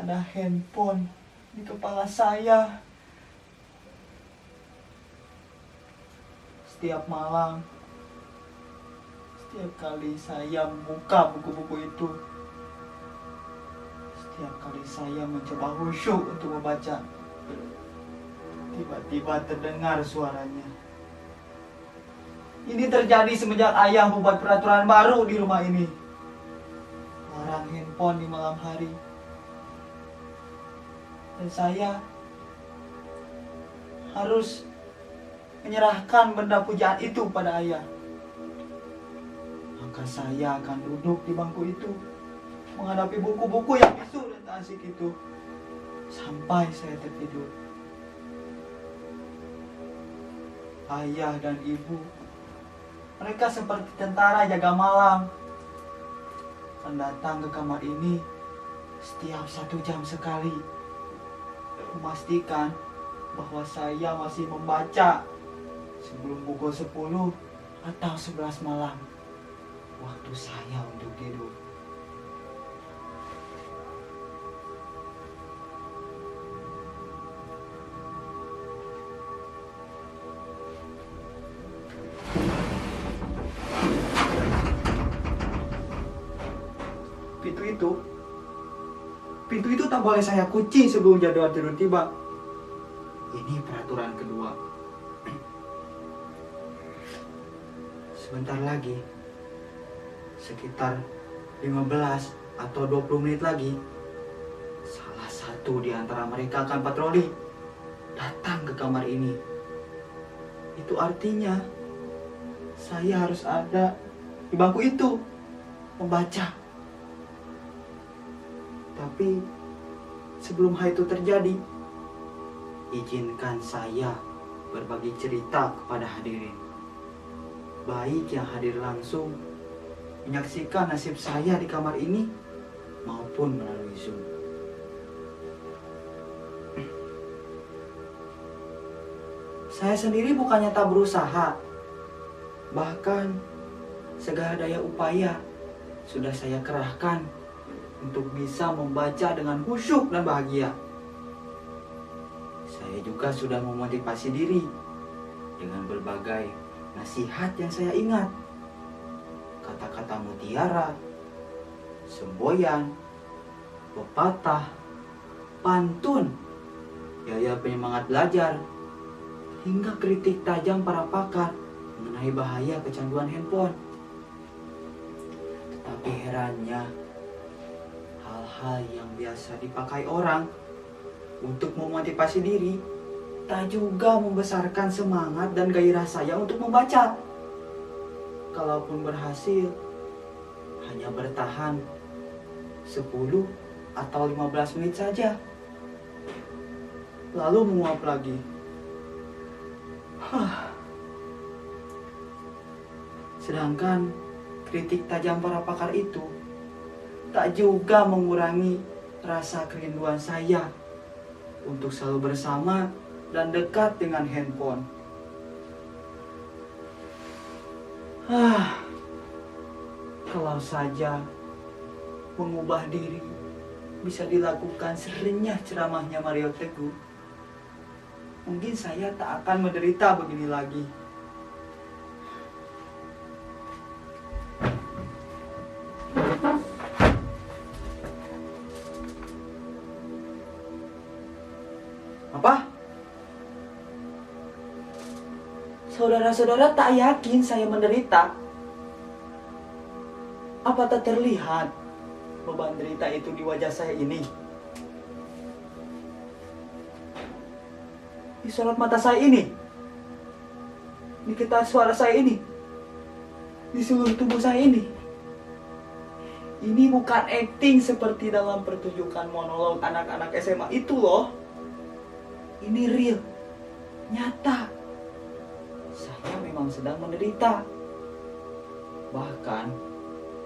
Ada handphone di kepala saya. Setiap malam, setiap kali saya membuka buku-buku itu, setiap kali saya mencoba khusyuk untuk membaca, tiba-tiba terdengar suaranya. Ini terjadi semenjak ayah membuat peraturan baru di rumah ini. Larang handphone di malam hari. Dan saya harus menyerahkan benda pujaan itu pada ayah. Maka saya akan duduk di bangku itu, menghadapi buku-buku yang bisu dan tak asik itu, sampai saya tertidur. Ayah dan ibu, mereka seperti tentara jaga malam, akan datang ke kamar ini setiap 1 jam sekali, memastikan bahwa saya masih membaca sebelum pukul 10 atau 11 malam, waktu saya untuk tidur. Pintu itu tak boleh saya kunci sebelum jadwal tidur tiba. Ini peraturan kedua. Sebentar lagi, sekitar 15 atau 20 menit lagi, salah satu di antara mereka akan patroli datang ke kamar ini. Itu artinya saya harus ada di bangku itu membaca. Tapi sebelum hal itu terjadi, izinkan saya berbagi cerita kepada hadirin. Baik yang hadir langsung menyaksikan nasib saya di kamar ini, maupun melalui Zoom. Saya sendiri bukannya tak berusaha, bahkan segala daya upaya sudah saya kerahkan untuk bisa membaca dengan khusyuk dan bahagia. Saya juga sudah memotivasi diri dengan berbagai nasihat yang saya ingat. Kata-kata mutiara, semboyan, pepatah, pantun, yaya penyemangat belajar, hingga kritik tajam para pakar mengenai bahaya kecanduan handphone. Tetapi herannya, hal-hal yang biasa dipakai orang untuk memotivasi diri tak juga membesarkan semangat dan gairah saya untuk membaca. Kalaupun berhasil, hanya bertahan 10 atau 15 menit saja, lalu menguap lagi. Sedangkan kritik tajam para pakar itu tak juga mengurangi rasa kerinduan saya untuk selalu bersama dan dekat dengan handphone. Kalau saja mengubah diri bisa dilakukan serenyah ceramahnya Mario Teguh, mungkin saya tak akan menderita begini lagi. Apa? Saudara-saudara tak yakin saya menderita? Apa tak terlihat beban derita itu di wajah saya ini? Di sorot mata saya ini? Di getar suara saya ini? Di seluruh tubuh saya ini? Ini bukan acting seperti dalam pertunjukan monolog anak-anak SMA itu loh. Ini real, nyata. Saya memang sedang menderita. Bahkan,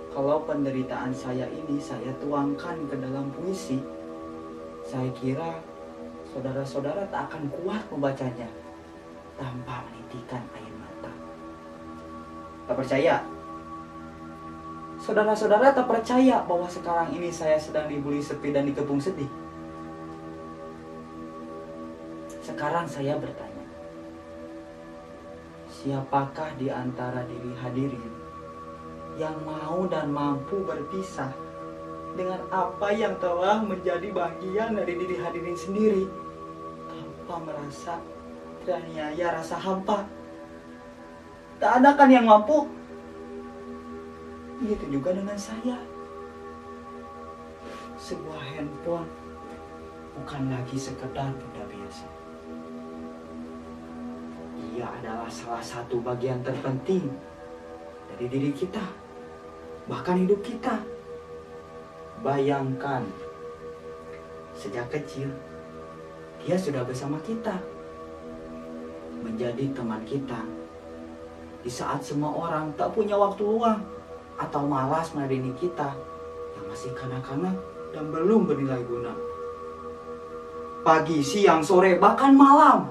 kalau penderitaan saya ini saya tuangkan ke dalam puisi, saya kira saudara-saudara tak akan kuat membacanya tanpa menitikkan air mata. Tak percaya? Saudara-saudara tak percaya bahwa sekarang ini saya sedang dibuli sepi dan dikepung sedih? Sekarang saya bertanya, siapakah di antara diri hadirin yang mau dan mampu berpisah dengan apa yang telah menjadi bagian dari diri hadirin sendiri tanpa merasa teraniaya rasa hampa? Tak ada kan yang mampu? Begitu juga dengan saya. Sebuah handphone bukan lagi sekedar benda biasa. Ia adalah salah satu bagian terpenting dari diri kita, bahkan hidup kita. Bayangkan, sejak kecil dia sudah bersama kita, menjadi teman kita di saat semua orang tak punya waktu luang atau malas meladeni kita yang masih kanak-kanak dan belum bernilai guna. Pagi, siang, sore, bahkan malam,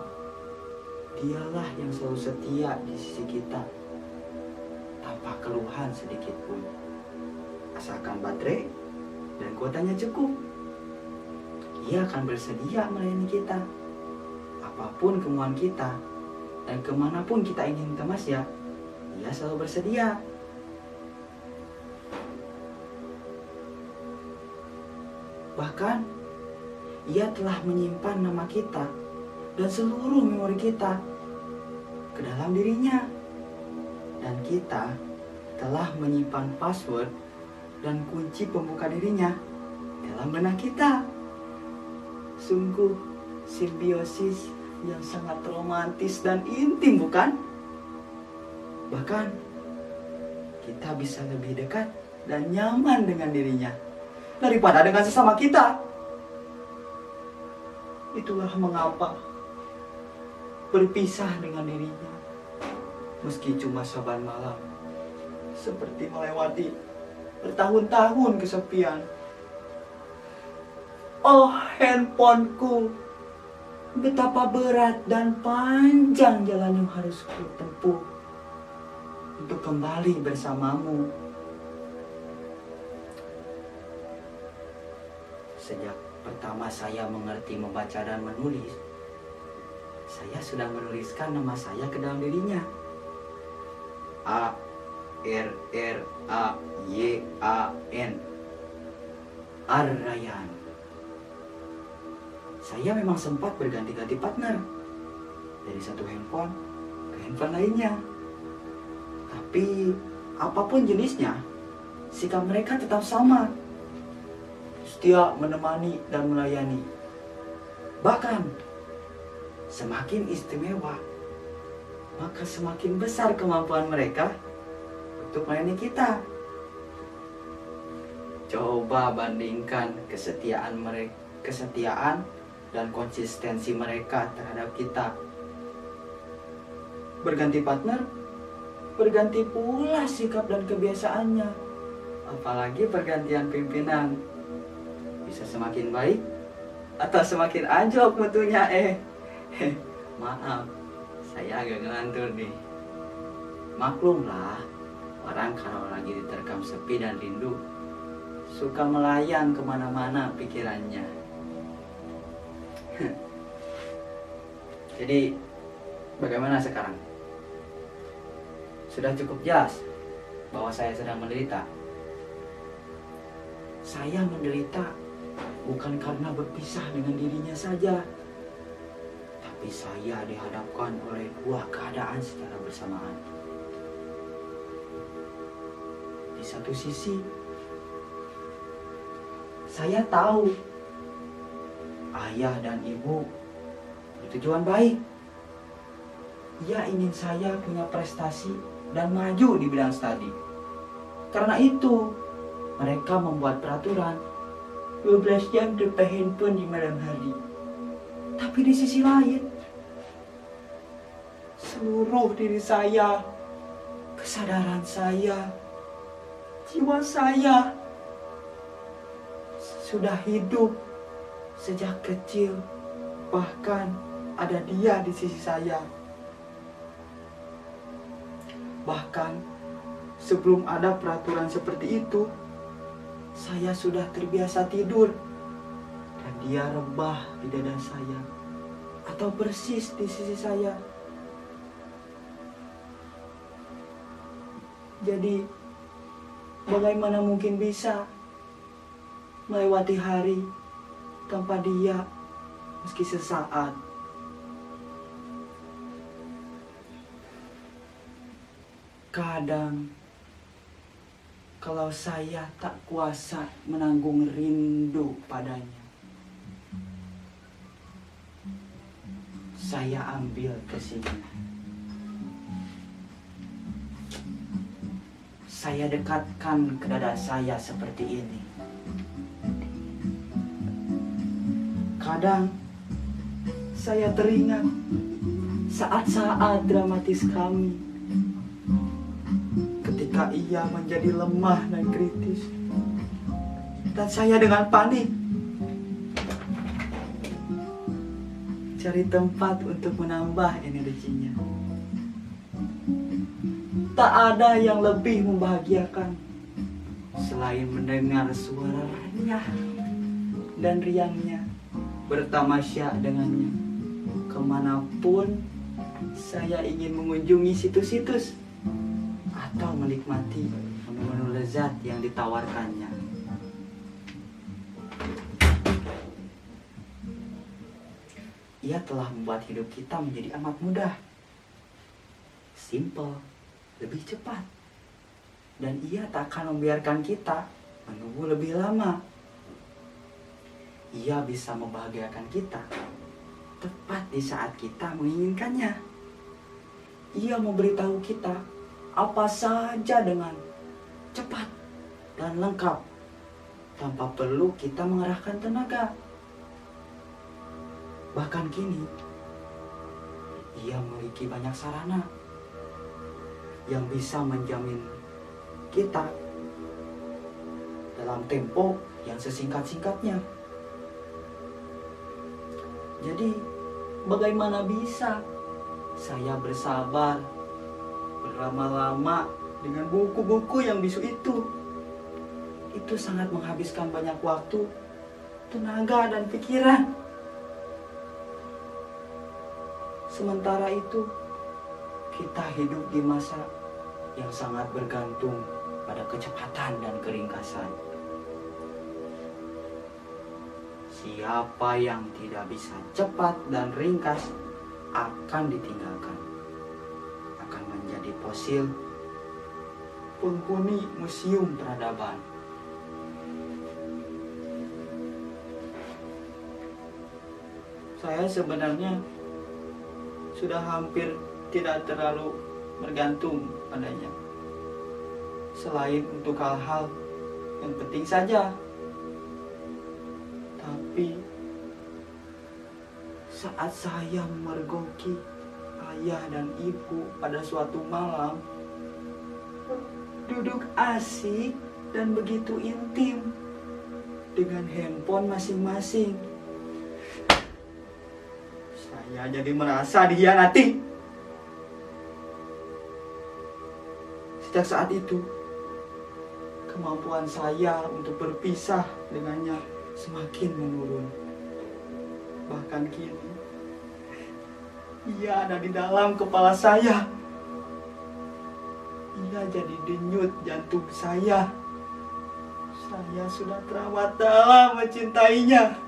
dialah yang selalu setia di sisi kita tanpa keluhan sedikit pun. Asalkan baterai dan kuotanya cukup, ia akan bersedia melayani kita. Apapun kemauan kita dan kemanapun kita ingin kemas ya, ia selalu bersedia. Bahkan, ia telah menyimpan nama kita dan seluruh memori kita ke dalam dirinya. Dan kita telah menyimpan password dan kunci pembuka dirinya dalam benak kita. Sungguh simbiosis yang sangat romantis dan intim, bukan? Bahkan, kita bisa lebih dekat dan nyaman dengan dirinya daripada dengan sesama kita. Itulah mengapa berpisah dengan dirinya, meski cuma saban malam, seperti melewati bertahun-tahun kesepian. Oh handphoneku, betapa berat dan panjang jalan yang harus ku tempuh untuk kembali bersamamu. Sejak pertama saya mengerti membaca dan menulis, saya sudah menuliskan nama saya ke dalam dirinya. A-R-R-A-Y-A-N, Ar-Rayyan. Saya memang sempat berganti-ganti partner dari satu handphone ke handphone lainnya. Tapi apapun jenisnya, sikap mereka tetap sama. Setia menemani dan melayani. Bahkan semakin istimewa, maka semakin besar kemampuan mereka untuk melayani kita. Coba bandingkan kesetiaan dan konsistensi mereka terhadap kita. Berganti partner, berganti pula sikap dan kebiasaannya. Apalagi pergantian pimpinan. Bisa semakin baik atau semakin anjlok mutunya. Maaf, saya agak ngelantur nih. Maklumlah, orang kalau lagi diterkam sepi dan rindu, suka melayang kemana-mana pikirannya. Jadi, bagaimana sekarang? Sudah cukup jelas bahwa saya sedang menderita. Saya menderita bukan karena berpisah dengan dirinya saja, tapi saya dihadapkan oleh dua keadaan secara bersamaan. Di satu sisi, Saya tahu ayah dan ibu bertujuan baik. Ia ingin saya punya prestasi dan maju di bidang studi. Karena itu, mereka membuat peraturan 12 jam tanpa handphone di malam hari. Tapi di sisi lain, seluruh diri saya, kesadaran saya, jiwa saya sudah hidup sejak kecil. Bahkan ada dia di sisi saya. Bahkan sebelum ada peraturan seperti itu, saya sudah terbiasa tidur dan dia rebah di dada saya atau persis di sisi saya. Jadi bagaimana mungkin bisa melewati hari tanpa dia meski sesaat? Kadang kalau saya tak kuasa menanggung rindu padanya, saya ambil ke sini. Saya dekatkan ke dada saya seperti ini. Kadang saya teringat saat-saat dramatis kami ketika ia menjadi lemah dan kritis, dan saya dengan panik cari tempat untuk menambah energinya. Tak ada yang lebih membahagiakan selain mendengar suara renyah dan riangnya bertamasya dengannya. Kemanapun saya ingin mengunjungi situs-situs atau menikmati menu-menu lezat yang ditawarkannya. Ia telah membuat hidup kita menjadi amat mudah, simple, lebih cepat. Dan ia tak akan membiarkan kita menunggu lebih lama. Ia bisa membahagiakan kita tepat di saat kita menginginkannya. Ia memberitahu kita apa saja dengan cepat dan lengkap, tanpa perlu kita mengerahkan tenaga. Bahkan kini, ia memiliki banyak sarana yang bisa menjamin kita dalam tempo yang sesingkat-singkatnya. Jadi, bagaimana bisa saya bersabar berlama-lama dengan buku-buku yang bisu itu? Itu sangat menghabiskan banyak waktu, tenaga, dan pikiran. Sementara itu, kita hidup di masa yang sangat bergantung pada kecepatan dan keringkasan. Siapa yang tidak bisa cepat dan ringkas akan ditinggalkan, akan menjadi fosil penghuni museum peradaban. Saya sebenarnya sudah hampir tidak terlalu bergantung padanya, selain untuk hal-hal yang penting saja. Tapi saat saya memergoki ayah dan ibu pada suatu malam, duduk asik dan begitu intim dengan handphone masing-masing, saya jadi merasa dikhianati. Sejak saat itu, kemampuan saya untuk berpisah dengannya semakin menurun. Bahkan kini, ia ada di dalam kepala saya. Ia jadi denyut jantung saya. Saya sudah teramat dalam mencintainya.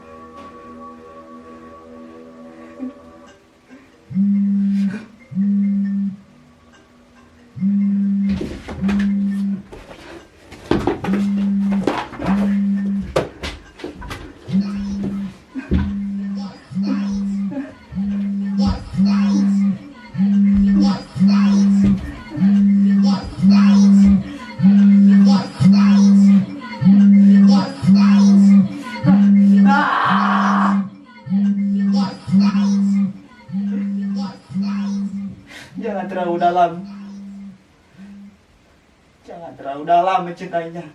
terlalu dalam. Jangan terlalu dalam mencintainya,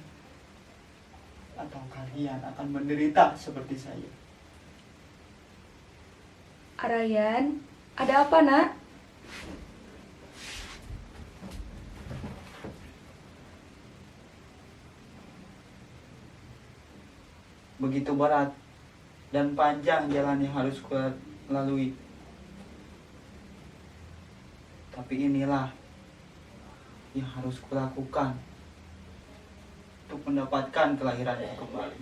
atau kalian akan menderita seperti saya. Arayan, ada apa nak? Begitu berat dan panjang jalan yang harus ku lalui. Tapi inilah yang harus kulakukan untuk mendapatkan kelahiranku kembali.